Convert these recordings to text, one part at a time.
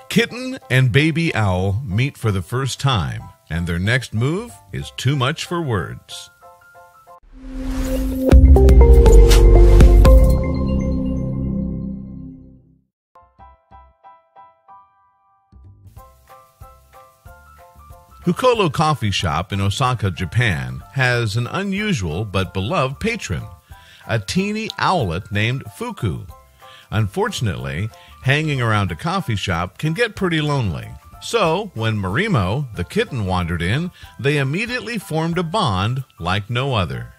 Kitten and baby owl meet for the first time, and their next move is too much for words. Hukolo Coffee Shop in Osaka, Japan, has an unusual but beloved patron, a teeny owlet named Fuku. Unfortunately, hanging around a coffee shop can get pretty lonely. So, when Marimo, the kitten, wandered in, they immediately formed a bond like no other.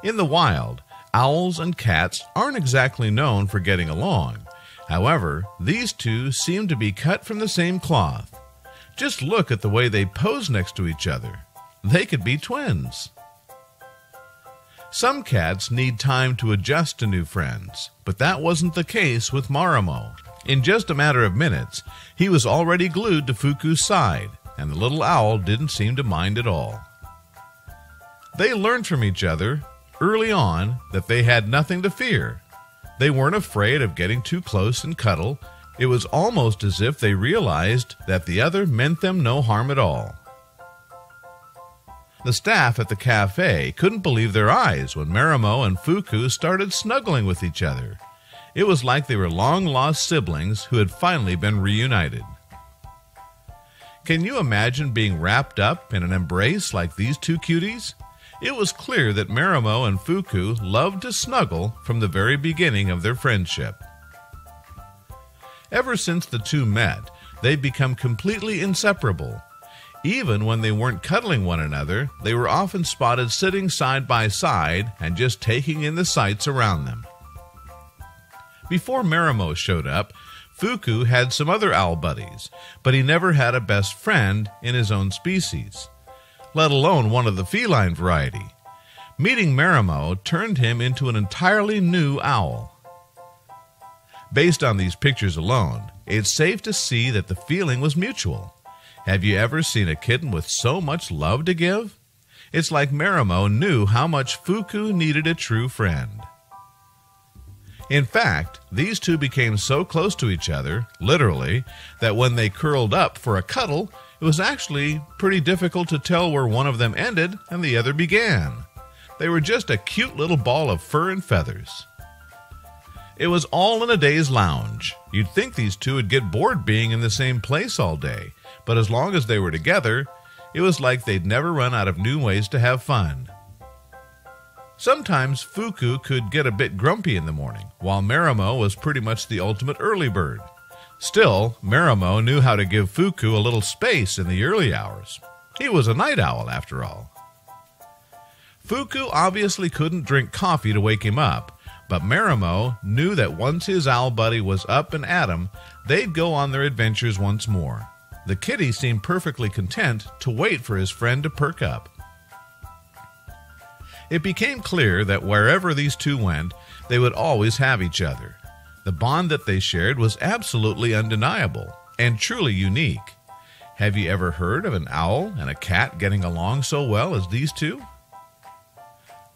In the wild, owls and cats aren't exactly known for getting along. However, these two seem to be cut from the same cloth. Just look at the way they pose next to each other. They could be twins. Some cats need time to adjust to new friends, but that wasn't the case with Marimo. In just a matter of minutes, he was already glued to Fuku's side, and the little owl didn't seem to mind at all. They learned from each other early on that they had nothing to fear. They weren't afraid of getting too close and cuddle. It was almost as if they realized that the other meant them no harm at all. The staff at the cafe couldn't believe their eyes when Marimo and Fuku started snuggling with each other. It was like they were long-lost siblings who had finally been reunited. Can you imagine being wrapped up in an embrace like these two cuties? It was clear that Marimo and Fuku loved to snuggle from the very beginning of their friendship. Ever since the two met, they'd become completely inseparable. Even when they weren't cuddling one another, they were often spotted sitting side by side and just taking in the sights around them. Before Marimo showed up, Fuku had some other owl buddies, but he never had a best friend in his own species, let alone one of the feline variety. Meeting Marimo turned him into an entirely new owl. Based on these pictures alone, it's safe to see that the feeling was mutual. Have you ever seen a kitten with so much love to give? It's like Marimo knew how much Fuku needed a true friend. In fact, these two became so close to each other, literally, that when they curled up for a cuddle, it was actually pretty difficult to tell where one of them ended and the other began. They were just a cute little ball of fur and feathers. It was all in a day's lounge. You'd think these two would get bored being in the same place all day, but as long as they were together, it was like they'd never run out of new ways to have fun. Sometimes Fuku could get a bit grumpy in the morning, while Marimo was pretty much the ultimate early bird. Still, Marimo knew how to give Fuku a little space in the early hours. He was a night owl, after all. Fuku obviously couldn't drink coffee to wake him up, but Marimo knew that once his owl buddy was up and at him, they'd go on their adventures once more. The kitty seemed perfectly content to wait for his friend to perk up. It became clear that wherever these two went, they would always have each other. The bond that they shared was absolutely undeniable and truly unique. Have you ever heard of an owl and a cat getting along so well as these two?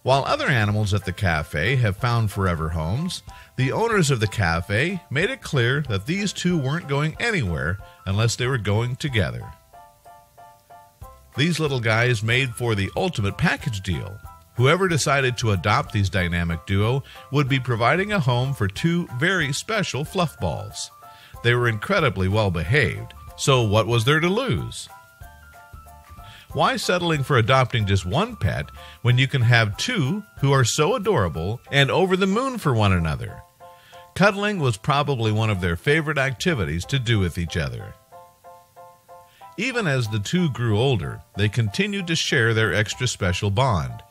While other animals at the cafe have found forever homes, the owners of the cafe made it clear that these two weren't going anywhere unless they were going together. These little guys made for the ultimate package deal. Whoever decided to adopt these dynamic duo would be providing a home for two very special fluff balls. They were incredibly well behaved, so what was there to lose? Why settling for adopting just one pet when you can have two who are so adorable and over the moon for one another? Cuddling was probably one of their favorite activities to do with each other. Even as the two grew older, they continued to share their extra special bond.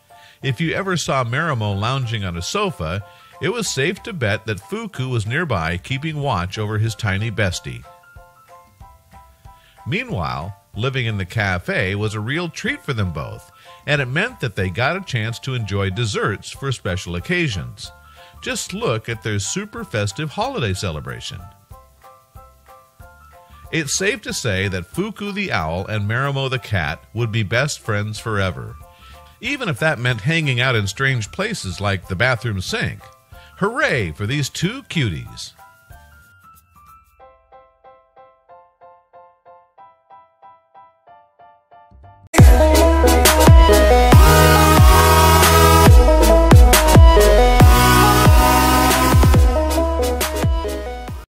If you ever saw Marimo lounging on a sofa, it was safe to bet that Fuku was nearby keeping watch over his tiny bestie. Meanwhile, living in the cafe was a real treat for them both, and it meant that they got a chance to enjoy desserts for special occasions. Just look at their super festive holiday celebration. It's safe to say that Fuku the owl and Marimo the cat would be best friends forever, even if that meant hanging out in strange places like the bathroom sink. Hooray for these two cuties!